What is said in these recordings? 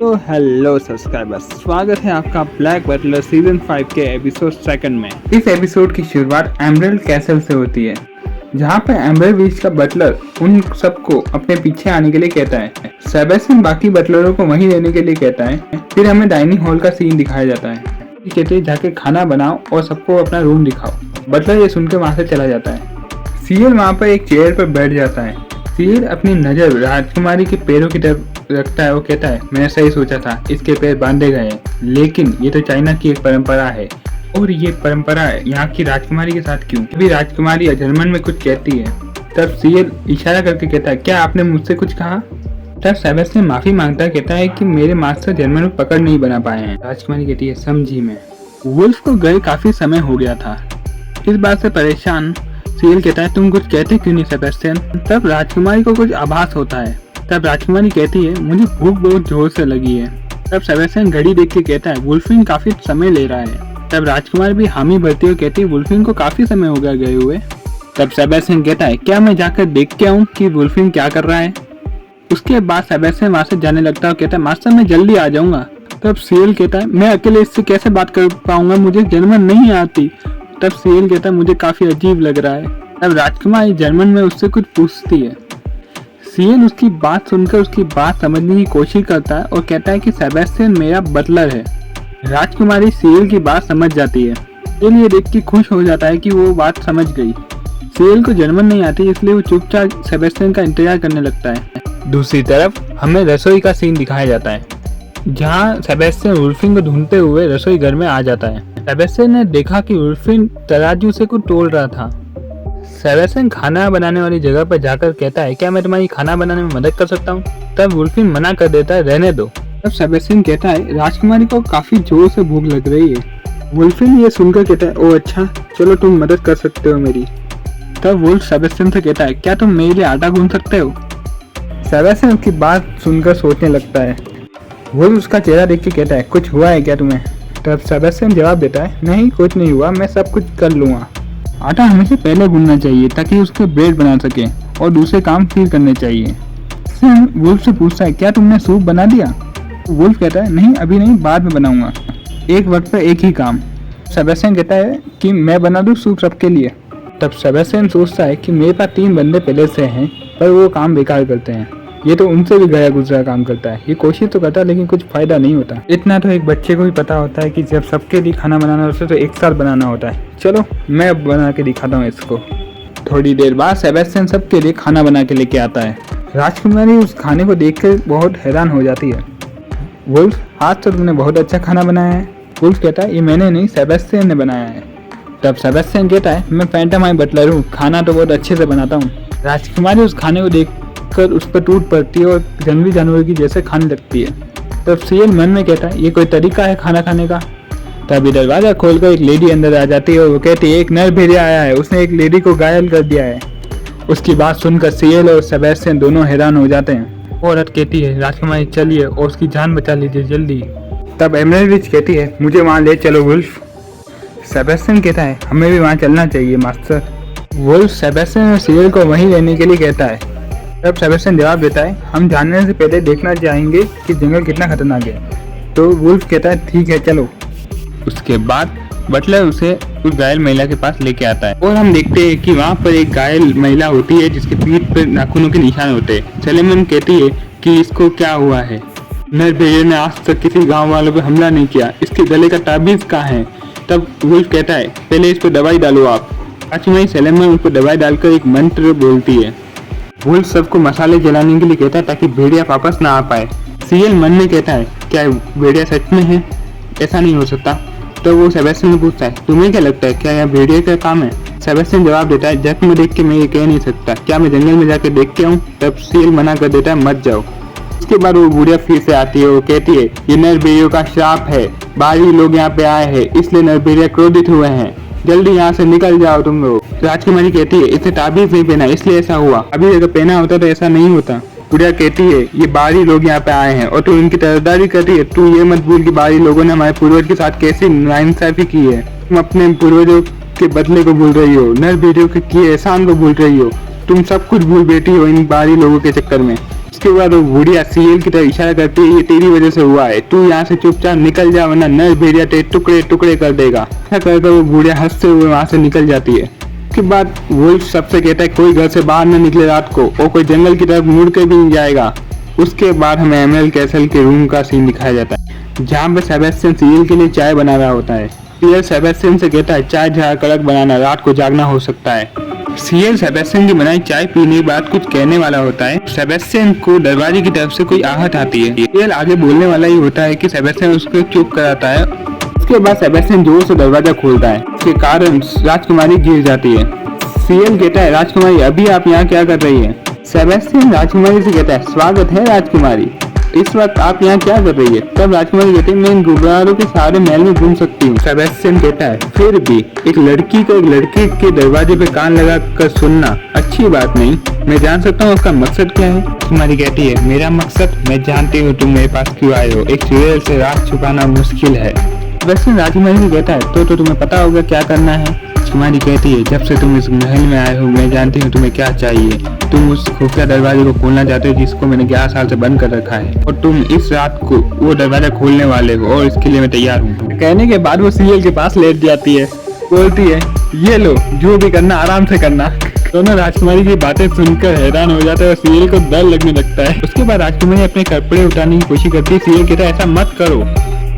तो hello subscribers, स्वागत है आपका ब्लैक बटलर सीजन 5 के एपिसोड 2 में। इस एपिसोड की शुरुआत एमरल्ड कैसल से होती है, जहां पर एम्बर बीच का बटलर उन सबको अपने पीछे आने के लिए कहता है। सेबेस्टियन बाकी बटलरों को वहीं रहने के लिए कहता है। फिर हमें डाइनिंग हॉल का सीन दिखाया जाता है। कहते हैं जाके खाना बनाओ और सबको अपना रूम दिखाओ। बटलर ये सुनकर वहां से चला जाता है। सीएल वहां पर एक चेयर पर बैठ जाता है। सीएल अपनी नजर राजकुमारी के पैरों की तरफ रखता है और कहता है, मैंने सही सोचा था, इसके पैर बांधे गए हैं, लेकिन ये तो चाइना की एक परंपरा है और ये परंपरा यहाँ की राजकुमारी के साथ क्यों? अभी राजकुमारी जर्मन में कुछ कहती है। तब सीएल इशारा करके कहता है, क्या आपने मुझसे कुछ कहा? तब सेबेस्टियन माफी मांगता है, कहता है कि मेरे मास्टर जर्मन में पकड़ नहीं बना पाए हैं। राजकुमारी कहती है, समझी मैं। वुल्फ को गए काफी समय हो गया था। इस बात से परेशान सीएल कहता है, तुम कुछ कहते क्यों नहीं सेबेस्टियन? तब राजकुमारी को कुछ आभास होता है। तब राजकुमारी कहती है, मुझे भूख बहुत जोर से लगी है। तब सेबेस्टियन घड़ी देख के कहता है, वुल्फिन काफी समय ले रहा है। तब राजकुमारी भी हामी भरती हुई कहती है, वुल्फिन को काफी समय हो गया गए हुए। तब सेबेस्टियन कहता है, क्या मैं जाकर देख के आऊँ कि वुल्फिन क्या कर रहा है? उसके बाद सेबेस्टियन वहां से जाने लगता है और कहता है, मास्टर मैं जल्दी आ जाऊंगा। तब सीएल कहता है, मैं अकेले इससे कैसे बात कर पाऊंगा, मुझे जर्मन नहीं आती। तब सीएल कहता है, मुझे काफी अजीब लग रहा है। तब राजकुमारी जर्मन में उससे कुछ पूछती है। सीएल उसकी बात सुनकर उसकी बात समझने की कोशिश करता है और कहता है कि सेबेस्टियन मेरा बटलर है। राजकुमारी सीएल की बात समझ जाती है। सीएल ये देख के खुश हो जाता है कि वो बात समझ गई। सीएल को जर्मन नहीं आती, इसलिए वो चुपचाप सेबेस्टियन का इंतजार करने लगता है। दूसरी तरफ हमें रसोई का सीन दिखाया जाता है, जहाँ सेबेस्टियन वुल्फिन को ढूंढते हुए रसोई घर में आ जाता है। सेबेस्टियन ने देखा कि वुल्फिन तराजू से कुछ तोल रहा था। सेबेस्टियन खाना बनाने वाली जगह पर जाकर कहता है, क्या मैं तुम्हारी खाना बनाने में मदद कर सकता हूँ? तब वुल्फिन मना कर देता है, रहने दो। तब सेबेस्टियन कहता है, राजकुमारी को काफी जोर से भूख लग रही है। वुल्फिन ये सुनकर कहता है, ओ अच्छा, चलो तुम मदद कर सकते हो मेरी। तब वुल्फ सेबेस्टियन से कहता है, क्या तुम मेरे लिए आटा गूंथ सकते हो? सेबेस्टियन की बात सुनकर सोचने लगता है। वुल्फ उसका चेहरा देख के कहता है, कुछ हुआ है क्या तुम्हें? तब सेबेस्टियन जवाब देता है, नहीं कुछ नहीं हुआ, मैं सब कुछ कर लूँगा। आटा हमेशा पहले गूंथना चाहिए ताकि उसके ब्रेड बना सके और दूसरे काम फिर करने चाहिए। वुल्फ से पूछता है, क्या तुमने सूप बना दिया? वुल्फ कहता है, नहीं अभी नहीं, बाद में बनाऊंगा, एक वक्त पर एक ही काम। सेबेस्टियन कहता है कि मैं बना दूं सूप सबके लिए। तब सेबेस्टियन सोचता है कि मेरे पास 3 बंदे पहले से हैं, पर वो काम बेकार करते हैं, ये तो उनसे भी गया गुजरा काम करता है। ये कोशिश तो करता है लेकिन कुछ फायदा नहीं होता। इतना तो एक बच्चे को भी पता होता है कि जब सबके लिए खाना बनाना होता है तो एक साथ बनाना होता है। चलो मैं अब बना के दिखाता हूँ इसको। थोड़ी देर बाद सेबेस्टियन सबके लिए खाना बना के लेके आता है। राजकुमारी उस खाने को देखकर बहुत हैरान हो जाती है। वुल्फ, आज तो तुमने बहुत अच्छा खाना बनाया है। वुल्फ कहता है, ये मैंने नहीं, सेबेस्टियन ने बनाया है। तब सेबेस्टियन कहता है, मैं फैंटम आई बटलर हूँ, खाना तो बहुत अच्छे से बनाता हूँ। राजकुमारी उस खाने को देखकर उस पर टूट पड़ती है और जंगली जानवर की जैसे खाने लगती है। तब सीएल मन में कहता है, ये कोई तरीका है खाना खाने का? तभी दरवाजा खोलकर एक लेडी अंदर आ जाती है और वो कहती है, एक नर भेड़िया आया है, उसने एक लेडी को घायल कर दिया है। उसकी बात सुनकर सीएल और सेबेस्टियन दोनों हैरान हो जाते हैं। औरत कहती है, राजकुमारी चलिए और उसकी जान बचा लीजिए जल्दी। तब एमरल्ड कहती है, मुझे वहाँ ले चलो वुल्फ। सेबेस्टियन कहता है, हमें भी वहाँ चलना चाहिए मास्टर। वुल्फ सेबेस्टियन और सीएल को वहीं रहने के लिए कहता है। तब सेबेस्टियन जवाब देता है, हम जानने से पहले देखना चाहेंगे कि जंगल कितना खतरनाक है। तो वुल्फ कहता है, ठीक है चलो। उसके बाद बटलर उसे उस घायल महिला के पास लेके आता है और हम देखते हैं कि वहाँ पर एक घायल महिला होती है जिसके पीठ पर नाखूनों के निशान होते हैं। सेलेमन कहती है कि इसको क्या हुआ है? नर भेड़िए ने आज तक किसी गांव वालों पर हमला नहीं किया, इसके गले का ताबीज कहाँ है? तब वुल्फ कहता है, पहले इस पर दवाई डालो आप। राजकुमारी सेलेमन उस पर दवाई डालकर एक मंत्र बोलती है। वुल्फ सबको मसाले जलाने के लिए कहता है ताकि भेड़िया वापस ना आ पाए। सीएल मन में कहता है, क्या भेड़िया सच में है? ऐसा नहीं हो सकता। तो वो सेबेस्टियन से पूछता है, तुम्हें क्या लगता है, क्या यह भेड़िया का काम है? सेबेस्टियन जवाब देता है, जख्म देख के मैं ये कह नहीं सकता, क्या मैं जंगल में जाकर देख के आऊँ? तब सीएल मना कर देता है, मत जाओ। उसके बाद वो बुढ़िया फिर से आती है, वो कहती है, ये नर भेड़ियों का श्राप है, बाहरी लोग यहाँ पे आए हैं, इसलिए नर भेड़िया क्रोधित हुए हैं, जल्दी यहाँ से निकल जाओ तुम लोग। राजकुमारी कहती है, इसे ताबीज नहीं पहना इसलिए ऐसा हुआ, अभी अगर पहना होता तो ऐसा नहीं होता। बुढ़िया कहती है, ये बाहरी लोग यहाँ पे आए हैं और तू इनकी तरफदारी करती है। तू ये मत भूल कि बाहरी लोगों ने हमारे पूर्वज के साथ कैसी नाइंसाफी की है। तुम अपने पूर्वजों के बदले को भूल रही हो, नर भेड़ियों के किए एहसान को भूल रही हो। तुम सब कुछ भूल बैठी हो इन बाहरी लोगों के चक्कर में। उसके बाद वो बुढ़िया सीएल की तरफ इशारा करती है, ये तेरी वजह से हुआ है, तू यहाँ से चुपचाप निकल जा वरना नर भेड़िया तेरे टुकड़े टुकड़े कर देगा। ऐसा कहकर वो बुढ़िया हंसते हुए वहाँ से निकल जाती है। उसके बाद वो सबसे कहता है कोई घर से बाहर न निकले रात को और कोई जंगल की तरफ मुड़ के भी नहीं जाएगा। उसके बाद हमें एमरेल्ड कैसल के रूम का सीन दिखाया जाता है जहाँ पे सेबेस्टियन सीएल के लिए चाय बना रहा होता है। सीएल सेबेस्टियन से कहता है चाय जहाँ कड़क बनाना, रात को जागना हो सकता है। सीएल सेबेस्टियन की बनाई चाय पीने के बाद कुछ कहने वाला होता है। सेबेस्टियन को दरवाजे की तरफ से कोई आहट आती है। सीएल आगे बोलने वाला ही होता है कि सेबेस्टियन उसको चुप कराता है। उसके बाद सेबेस्टियन जोर से दरवाजा खोलता है, इसके कारण राजकुमारी गिर जाती है। सीएल कहता है राजकुमारी अभी आप यहाँ क्या कर रही है। सेबेस्टियन राजकुमारी से कहता है स्वागत है राजकुमारी, इस वक्त आप यहाँ क्या कर रही है। तब राजकुमारी कहती है मैं इन गुब्बारों के सारे महल में घूम सकती हूँ। सेबेस्टियन कहता है फिर भी एक लड़की को एक लड़के के दरवाजे पे कान लगा कर सुनना अच्छी बात नहीं, मैं जान सकता हूँ उसका मकसद क्या है। राजकुमारी कहती है मेरा मकसद मैं जानती हूँ तुम मेरे पास क्यों आए हो, एक चुड़ैल से राज छुपाना मुश्किल है। सेबेस्टियन राजकुमारी से कहता है तो तुम्हें पता होगा क्या करना है। राजकुमारी कहती है जब से तुम इस महल में आए हो मैं जानती हूँ तुम्हें क्या चाहिए, तुम उस खुफिया दरवाजे को खोलना चाहते हो जिसको मैंने 11 साल से बंद कर रखा है और तुम इस रात को वो दरवाजा खोलने वाले हो और इसके लिए मैं तैयार हूँ। कहने के बाद वो सीएल के पास लेट जाती है, बोलती है ये लो जो भी करना आराम से करना। दोनों राजकुमारी की बातें सुनकर हैरान हो जाते हैं और सीएल को डर लगने लगता है। उसके बाद राजकुमारी अपने कपड़े उठाने की कोशिश करती है। सीएल कहता है ऐसा मत करो।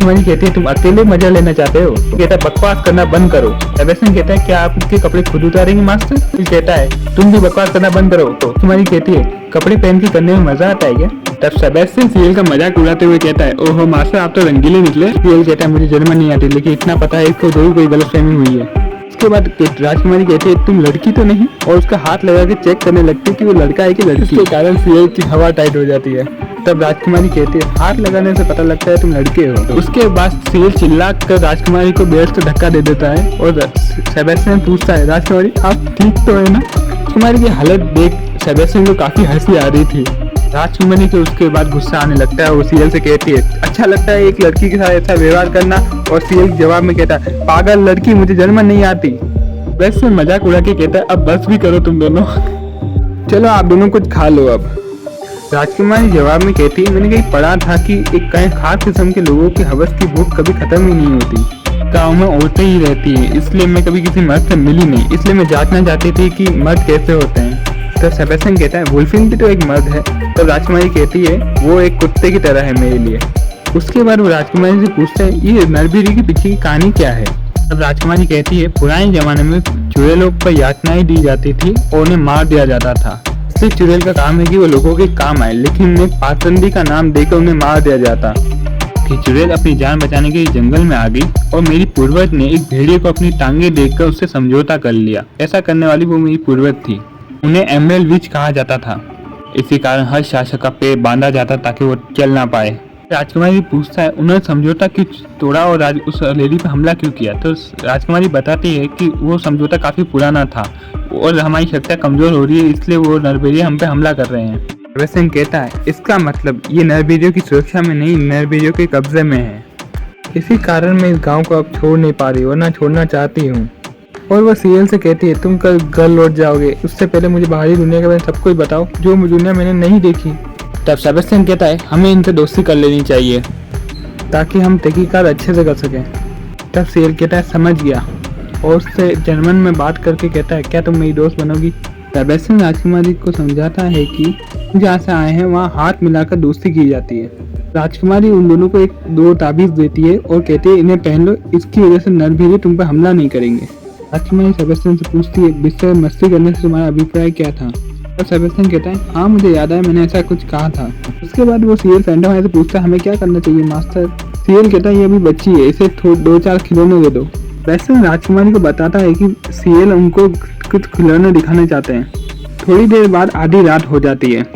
राजकुमारी कहती है तुम अकेले मजा लेना चाहते हो, तो कहता है बकवास करना बंद करो। सेबेस्टियन कहता है क्या आप उसके कपड़े खुद उतारेंगे मास्टर। फिर कहता है तुम भी बकवास करना बंद करो। तो राजकुमारी कहती है कपड़े पहन के करने में मजा आता है क्या। तब सेबेस्टियन सीएल का मजाक उड़ाते हुए कहता है ओहो मास्टर आप तो रंगीले निकले। सीएल कहता है मुझे जर्मन नहीं आती लेकिन इतना पता है इसको जरूर कोई गलतफहमी हुई है। उसके बाद राजकुमारी कहती है तुम लड़की तो नहीं, और उसका हाथ लगा के चेक करने लगती है कि वो लड़का है कि लड़की। इसके कारण सीएल की हवा टाइट हो जाती है। तब राजकुमारी कहती है हाथ लगाने से पता लगता है तुम लड़के हो। तो उसके बाद सीएल चिल्ला कर राजकुमारी को बेड से धक्का दे देता है और सेबेस्टियन पूछता है राजकुमारी आप ठीक तो है ना। राजकुमारी की हालत देख सेबेस्टियन को काफी हंसी आ रही थी। राजकुमारी को उसके बाद गुस्सा आने लगता है। वो सीएल से कहती है अच्छा लगता है एक लड़की के साथ ऐसा व्यवहार करना, और सीएल जवाब में कहता है पागल लड़की मुझे जर्मन नहीं आती। वैसे मजाक उड़ा के कहता है अब बस भी करो तुम दोनों, चलो आप दोनों कुछ खा लो अब। राजकुमारी जवाब में कहती है मैंने कहीं पढ़ा था कि एक कई खास किस्म के लोगों की हवस की भूख कभी खत्म ही नहीं होती। गाँव में औरतें ही रहती हैं, इसलिए मैं कभी किसी मर्द से मिली नहीं, इसलिए मैं जांचना चाहती थी कि मर्द कैसे होते हैं। तो सेबेस्टियन कहता है वुल्फिन भी तो एक मर्द है। तो राजकुमारी कहती है वो एक कुत्ते की तरह है मेरे लिए। उसके बाद वो राजकुमारी से पूछता है ये नरबीरी के पीछे की कहानी क्या है। तब राजकुमारी कहती है पुराने जमाने में चुड़ैलों पर यातनाएं दी जाती थी और उन्हें मार दिया जाता था, इसलिए चुड़ैल का काम है कि वो लोगों के काम आए, लेकिन उन्हें पासंदी का नाम देकर उन्हें मार दिया जाता। कि चुड़ैल अपनी जान बचाने के लिए जंगल में आ गई और मेरी पूर्वज ने एक भेड़िए को अपनी टांगे देखकर उससे समझौता कर लिया। ऐसा करने वाली वो मेरी पूर्वज थी। उन्हें एमरेल्ड विच कहा जाता था, इसी कारण हर शासक का पैर बांधा जाता ताकि वो चल ना पाए। राजकुमारी पूछता है उन्होंने समझौता क्यों तोड़ा और उस लेडी पर हमला क्यों किया। तो राजकुमारी बताती है कि वो समझौता काफी पुराना था और हमारी शक्तियाँ कमजोर हो रही है, इसलिए वो नरबीरिया हम पे हमला कर रहे हैं। सेबेस्टियन कहता है इसका मतलब ये नरबीरियों की सुरक्षा में नहीं, नरबीरियों के कब्जे में है, इसी कारण मैं इस गाँव को अब छोड़ नहीं पा रही और ना छोड़ना चाहती हूँ। और वह सीएल से कहती है तुम कल घर लौट जाओगे, उससे पहले मुझे बाहरी दुनिया के बारे में सब कुछ बताओ जो दुनिया मैंने नहीं देखी। तब सेबेस्टियन कहता है हमें इनसे दोस्ती कर लेनी चाहिए ताकि हम तहकीकात अच्छे से कर सकें। तब सीएल कहता है समझ गया और उससे जर्मन में बात करके कहता है क्या तुम मेरी दोस्त बनोगी। सेबेस्टियन राजकुमारी को समझाता है कि जहाँ से आए हैं वहाँ हाथ मिलाकर दोस्ती की जाती है। राजकुमारी उन दोनों को एक दो ताबीज देती है और कहती है इन्हें पहन लो, इसकी वजह से नरबीरे तुम पर हमला नहीं करेंगे। राजकुमारी सेबेस्टियन से पूछती है बिस्तर मस्ती करने से तुम्हारा अभिप्राय क्या था। और सेबेस्टियन कहता है हाँ मुझे याद है मैंने ऐसा कुछ कहा था। उसके बाद वो सीएल फैंटम से पूछता है हमें क्या करना चाहिए मास्टर। सीएल कहता है ये अभी बच्ची है, इसे 2-4 खिलौने दे दो। वैसे राजकुमारी को बताता है कि सीएल उनको कुछ खिलौने दिखाना चाहते हैं। थोड़ी देर बाद आधी रात हो जाती है।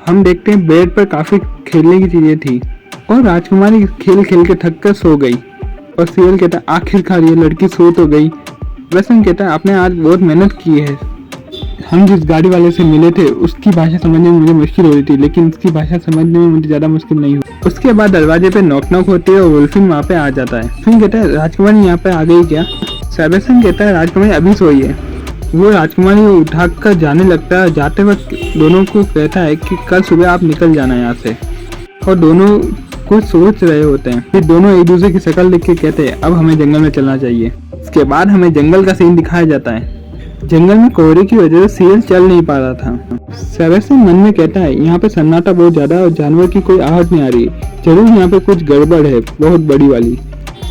हम देखते हैं बेड पर काफी खेलने की चीजें थी और राजकुमारी खेल खेल के थक कर सो गई। और सीएल कहता है आखिरकार ये लड़की सो तो गई। वैसे कहता है आपने आज बहुत मेहनत की है। हम जिस गाड़ी वाले से मिले थे उसकी भाषा समझने में मुझे मुश्किल हो रही थी, लेकिन उसकी भाषा समझने में मुझे ज़्यादा मुश्किल नहीं हुई। उसके बाद दरवाजे पे नॉक नॉक होती है और वुल्फिन वहाँ पे आ जाता है। फिर कहता है राजकुमारी यहाँ पे आ गई क्या। सेबेस्टियन कहता है राजकुमारी अभी सोई है। वो राजकुमारी को उठाकर जाने लगता है। जाते वक्त दोनों को कहता है कि कल सुबह आप निकल जाना यहाँ से, और दोनों कुछ सोच रहे होते हैं। फिर दोनों एक दूसरे की शक्ल देख के कहते हैं अब हमें जंगल में चलना चाहिए। इसके बाद हमें जंगल का सीन दिखाया जाता है। जंगल में कोहरे की वजह से सीरियल चल नहीं पा रहा था। सेबेस्टियन मन में कहता है यहाँ पे सन्नाटा बहुत ज्यादा है और जानवर की कोई आहट नहीं आ रही, जरूर यहाँ पे कुछ गड़बड़ है, बहुत बड़ी वाली।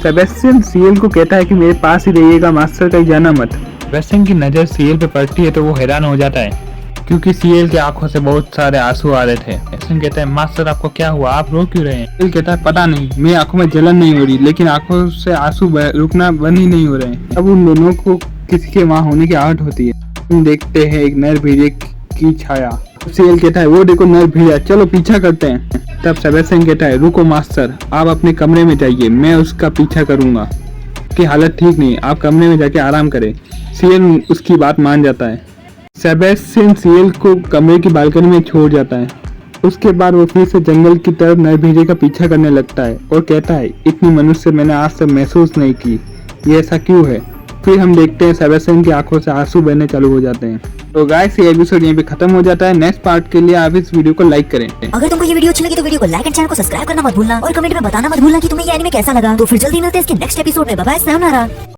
सेबेस्टियन सीएल को कहता है कि मेरे पास ही रहिएगा, मास्टर कहीं जाना मत। सेबेस्टियन की नजर सीएल पे पड़ती है तो वो हैरान हो जाता है क्योंकि सीएल की आंखों से बहुत सारे आंसू आ रहे थे। सेबेस्टियन कहता है मास्टर आपको क्या हुआ, आप रो क्यों रहे हैं? सीएल कहता है पता नहीं, मेरी आंखों में जलन नहीं हो रही, लेकिन आंखों से आंसू रुकना बंद ही नहीं हो रहे हैं। अब उन दोनों को किसी के वहाँ होने की आहट होती है। हम देखते हैं एक नर भेड़िए की छाया। सीएल कहता है वो देखो नर भेड़िया, चलो पीछा करते हैं। तब सेबेस्टियन कहता है रुको मास्टर, आप अपने कमरे में जाइए, मैं उसका पीछा करूंगा, उसकी हालत ठीक नहीं, आप कमरे में जाके आराम करें। सीएल उसकी बात मान जाता है। सेबेस्टियन सीएल को कमरे की बालकनी में छोड़ जाता है। उसके बाद वो फिर से जंगल की तरफ नर भेड़िए का पीछा करने लगता है और कहता है इतनी मनुष्य मैंने आज तक महसूस नहीं की, ये ऐसा क्यों है? फिर हम देखते हैं सेबेस्टियन की आंखों से आंसू बहने चालू हो जाते हैं। तो गाइस ये एपिसोड यहीं पे खत्म हो जाता है। नेक्स्ट पार्ट के लिए आप इस वीडियो को लाइक करें। अगर तुमको ये वीडियो अच्छी लगी तो वीडियो को लाइक एंड चैनल को सब्सक्राइब करना मत भूलना और कमेंट में बताना मत भूलना कि तुम्हें ये एनीमे कैसा लगा। तो फिर जल्दी मिलते हैं इसके नेक्स्ट एपिसोड में। Bye bye,